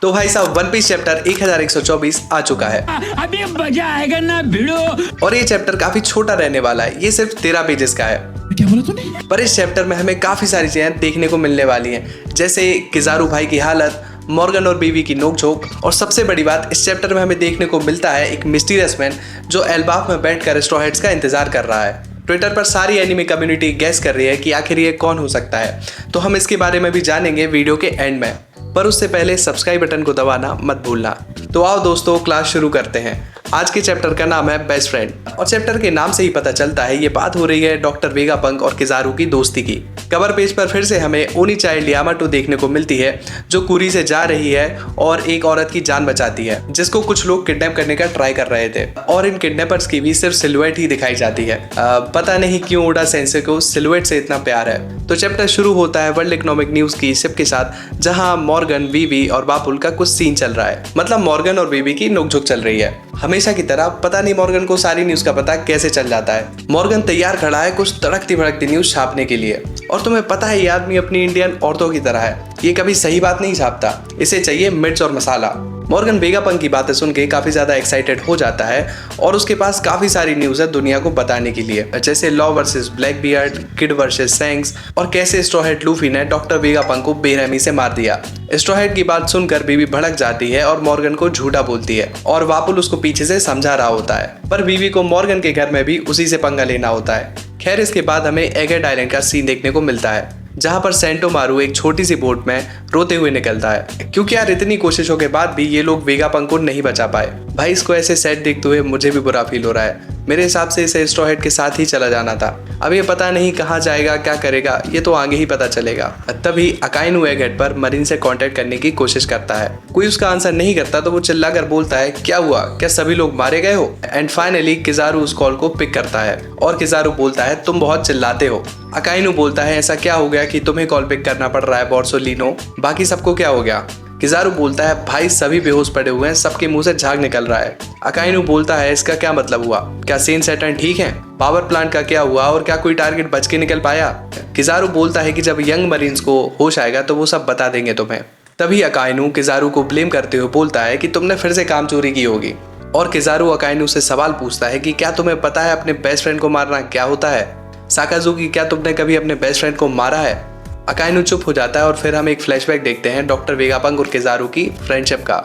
तो भाई साहब वन पीस चैप्टर 1124 आ चुका है। अभी मजा आएगा ना भिड़ो। और ये चैप्टर काफी छोटा रहने वाला है, ये सिर्फ 13 पेजेस का है। क्या बोला तूने? पर इस चैप्टर में हमें काफी सारी चीजें देखने को मिलने वाली हैं, जैसे किजारू भाई की हालत, मॉर्गन और बीवी की नोकझोंक, और सबसे बड़ी बात इस चैप्टर में हमें देखने को मिलता है एक मिस्टीरियस मैन जो एल्बाफ में बैठकर स्ट्रॉ हैट्स का इंतजार कर रहा है। ट्विटर पर सारी एनिमे कम्युनिटी गैस कर रही है कि आखिर ये कौन हो सकता है, तो हम इसके बारे में भी जानेंगे वीडियो के एंड में। पर उससे पहले सब्सक्राइब बटन को दबाना मत भूलना। तो आओ दोस्तों, क्लास शुरू करते हैं। आज के चैप्टर का नाम है बेस्ट फ्रेंड, और चैप्टर के नाम से ही पता चलता है ये बात हो रही है डॉक्टर वेगापंक और किजारू की दोस्ती की। कवर पेज पर फिर से हमें ओनी चाइल्ड यामाटो देखने को मिलती है जो कुरी से जा रही है और एक औरत की जान बचाती है जिसको कुछ लोग किडनैप करने का ट्राई कर रहे थे, और इन किडनैपर्स की भी सिर्फ सिलुएट ही दिखाई जाती है। पता नहीं क्यों ओडा सेंसे को सिलुएट से इतना प्यार है। तो चैप्टर शुरू होता है वर्ल्ड इकोनॉमिक न्यूज की शिप के साथ, जहां मॉर्गन, वीवी और बापुल का कुछ सीन चल रहा है। मतलब मॉर्गन और वीवी की नोकझोंक चल रही है। हमेशा की तरह पता नहीं मॉर्गन को सारी न्यूज का पता कैसे चल जाता है। मॉर्गन तैयार खड़ा है कुछ तड़कती भड़कती न्यूज छापने के लिए, और तुम्हें पता है ये आदमी अपनी इंडियन औरतों की तरह है, ये कभी सही बात नहीं छापता, इसे चाहिए मिर्च और मसाला। मॉर्गन वेगापंक की बातें सुन के काफी ज्यादा एक्साइटेड हो जाता है और उसके पास काफी सारी न्यूज है दुनिया को बताने के लिए, जैसे Law versus Blackbeard, Kid versus Shanks, और कैसे स्ट्रॉ हैट लूफी ने डॉक्टर वेगापंक को बेरहमी से मार दिया। स्ट्रॉ हैट की बात सुनकर बीवी भड़क जाती है और मॉर्गन को झूठा बोलती है, और वापुल उसको पीछे से समझा रहा होता है, पर बीवी को मॉर्गन के घर में भी उसी से पंगा लेना होता है। खैर इसके बाद हमें एगेट आइलैंड का सीन देखने को मिलता है, जहां पर सेंटो मारू एक छोटी सी बोट में रोते हुए निकलता है, क्योंकि यार इतनी कोशिशों के बाद भी ये लोग वेगापंक को नहीं बचा पाए। भाई इसको ऐसे सैड देखते हुए मुझे भी बुरा फील हो रहा है। मेरे हिसाब से इसे स्ट्रॉ हैट के साथ ही चला जाना था। अब ये पता नहीं कहाँ जाएगा, क्या करेगा, ये तो आगे ही पता चलेगा। तभी अकाइनु एगेट पर मरीन से कांटेक्ट करने की कोशिश करता है। कोई उसका आंसर नहीं करता तो वो चिल्लाकर बोलता है, क्या हुआ, क्या सभी लोग मारे गए हो? एंड फाइनली किजारू उस कॉल को पिक करता है और किजारू बोलता है, तुम बहुत चिल्लाते हो। अकाइनु बोलता है, ऐसा क्या हो गया कि तुम्हें कॉल पिक करना पड़ रहा है बोर्सोलिनो, बाकी सबको क्या हो गया? किजारू बोलता है, भाई सभी बेहोश पड़े हुए हैं, सबके मुंह से झाग निकल रहा है। अकाइनु बोलता है, इसका क्या मतलब हुआ? क्या सेन सैटर्न ठीक है? पावर प्लांट का क्या हुआ और क्या कोई टारगेट बच के निकल पाया? किजारू बोलता है कि जब यंग मरीन्स को होश आएगा तो वो सब बता देंगे तुम्हें। तभी अकाइनु किजारू को ब्लेम करते हुए बोलता है कि तुमने फिर से काम चोरी की होगी, और किजारू अकाइनु से सवाल पूछता है कि क्या तुम्हें पता है अपने बेस्ट फ्रेंड को मारना क्या होता है? साकाजुकी, क्या तुमने कभी अपने बेस्ट फ्रेंड को मारा है? अकाइनु चुप हो जाता है और फिर हम एक फ्लैशबैक देखते हैं डॉक्टर वेगापंक और किजारू की फ्रेंडशिप का।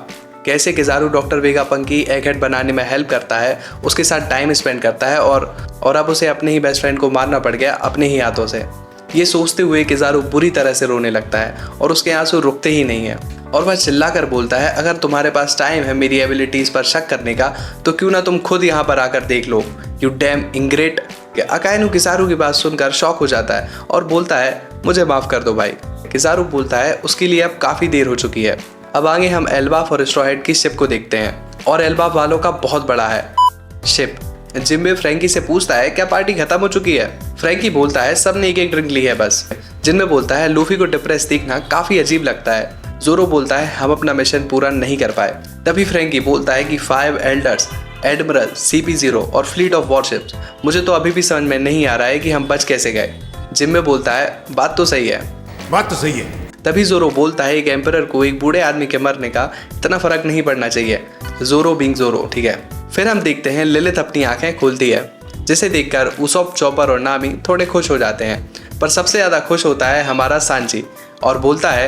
कैसे किजारू डॉक्टर वेगापंक की एगहेड बनाने में हेल्प करता है, उसके साथ टाइम स्पेंड करता है, और अब उसे अपने ही बेस्ट फ्रेंड को मारना पड़ गया अपने ही हाथों से। ये सोचते हुए किजारू बुरी तरह से रोने लगता है और उसके आंसू रुकते ही नहीं है, और वह चिल्लाकर बोलता है, अगर तुम्हारे पास टाइम है मेरी एबिलिटीज पर शक करने का तो क्यों ना तुम खुद यहाँ पर आकर देख लो, यू डैम इंग्रेट। अकाइनु किजारू की बात सुनकर शॉक हो जाता है और बोलता है, मुझे माफ कर दो भाई। किजारू बोलता है, उसके लिए अब काफी देर हो चुकी है। अब आगे हम एल्बाफ और स्ट्रॉ हैट की शिप को देखते हैं, और एल्बाफ वालों का बहुत बड़ा है शिप। जिम्बे फ्रैंकी से पूछता है, क्या पार्टी खत्म हो चुकी है? फ्रैंकी बोलता है, सबने एक एक ड्रिंक ली है बस। जिम्बे बोलता है, लूफी को डिप्रेस देखना काफी अजीब लगता है। जोरो बोलता है, हम अपना मिशन पूरा नहीं कर पाए। तभी फ्रैंकी बोलता है कि 5 एल्डर्स, एडमिरल, CP0 और फ्लीट ऑफ वॉरशिप्स, मुझे तो अभी भी समझ में नहीं आ रहा है कि हम बच कैसे गए। जिम्बे बोलता है, बात तो सही है, बात तो सही है। तभी जोरो बोलता है, एक एम्परर को एक बूढ़े आदमी के मरने का इतना फर्क नहीं पड़ना चाहिए, जोरो बीइंग जोरो, ठीक है। फिर हम देखते हैं लिलिथ अपनी आंखें खोलती है, जिसे देखकर उसॉप, चॉपर और नामी थोड़े खुश हो जाते हैं, पर सबसे ज्यादा खुश होता है हमारा सांची, और बोलता है,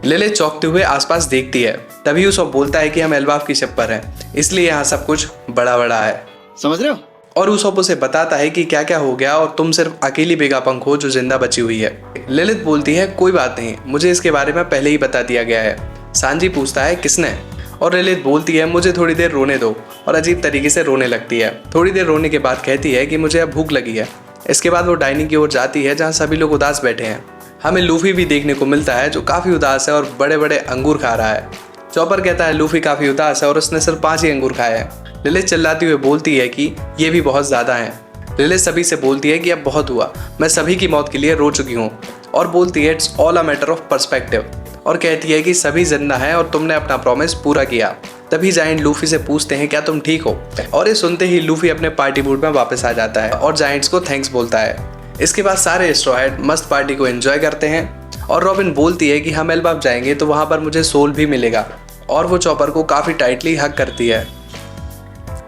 लिलिथ चौंकते हुए आसपास देखती है। तभी उसॉप बोलता है कि हम एल्बाफ की शिप पर हैं, इसलिए यहाँ सब कुछ बड़ा बड़ा है, समझ रहे हो? और उसॉप उसे बताता है कि क्या क्या हो गया और तुम सिर्फ अकेली वेगापंक हो जो जिंदा बची हुई है। लिलिथ बोलती है, कोई बात नहीं, मुझे इसके बारे में पहले ही बता दिया गया है। सांजी पूछता है, किसने? और लिलिथ बोलती है, मुझे थोड़ी देर रोने दो, और अजीब तरीके से रोने लगती है। थोड़ी देर रोने के बाद कहती है कि मुझे अब भूख लगी है। इसके बाद वो डाइनिंग की ओर जाती है जहाँ सभी लोग उदास बैठे हैं। हमें लूफी भी देखने को मिलता है जो काफी उदास है और बड़े बड़े अंगूर खा रहा है। चॉपर कहता है, लूफी काफी उदास है और उसने सिर्फ 5 ही अंगूर खाए हैं। लिलिथ चिल्लाती हुए बोलती है कि ये भी बहुत ज्यादा हैं। लिलिथ सभी से बोलती है कि अब बहुत हुआ, मैं सभी की मौत के लिए रो चुकी हूँ, और बोलती है, it's all a matter of perspective, और कहती है कि सभी जिंदा हैं और तुमने अपना प्रॉमिस पूरा किया। तभी जायंट लूफी से पूछते हैं, क्या तुम ठीक हो? और ये सुनते ही लूफी अपने पार्टी मूड में वापस आ जाता है और जायंट्स को थैंक्स बोलता है। इसके बाद सारे स्ट्रॉ हैट मस्त पार्टी को एंजॉय करते हैं। और रॉबिन बोलती है कि हम एल्बाफ जाएंगे तो वहाँ पर मुझे सोल भी मिलेगा, और वो चॉपर को काफ़ी टाइटली हग करती है।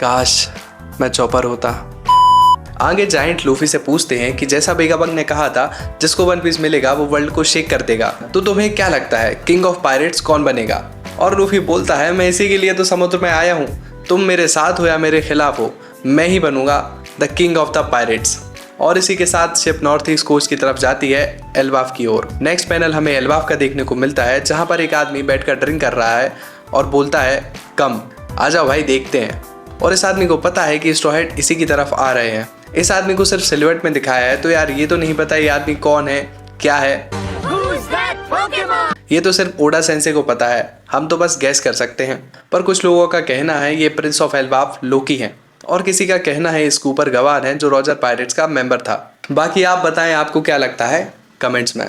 काश मैं चॉपर होता। आगे जायंट लूफी से पूछते हैं कि जैसा वेगाबंग ने कहा था जिसको वन पीस मिलेगा वो वर्ल्ड को शेक कर देगा, तो तुम्हें क्या लगता है किंग ऑफ पायरेट्स कौन बनेगा? और लूफी बोलता है मैं इसी के लिए तो समुद्र में आया हूँ, तुम मेरे साथ हो या मेरे खिलाफ हो, मैं ही बनूंगा the king of the pirates. और इसी के साथ शिप नॉर्थ ईस्ट कोस्ट की तरफ जाती है एल्बाफ की ओर। नेक्स्ट पैनल हमें एल्बाफ का देखने को मिलता है जहाँ पर एक आदमी बैठकर ड्रिंक कर रहा है और बोलता है कम आ जाओ भाई देखते हैं। और इस आदमी को पता है कि स्ट्रॉ हैट इसी की तरफ आ रहे हैं। इस आदमी को सिर्फ सिल्हूट में दिखाया है, तो यार ये तो नहीं पता ये आदमी कौन है क्या है, ये तो सिर्फ ओडा सेंसे को पता है, हम तो बस गैस कर सकते हैं। पर कुछ लोगों का कहना है ये प्रिंस ऑफ एल्बाफ लोकी हैं, और किसी का कहना है स्कूपर गवान है जो रॉजर पायरेट्स का मेंबर था। बाकी आप बताएं आपको क्या लगता है कमेंट्स में।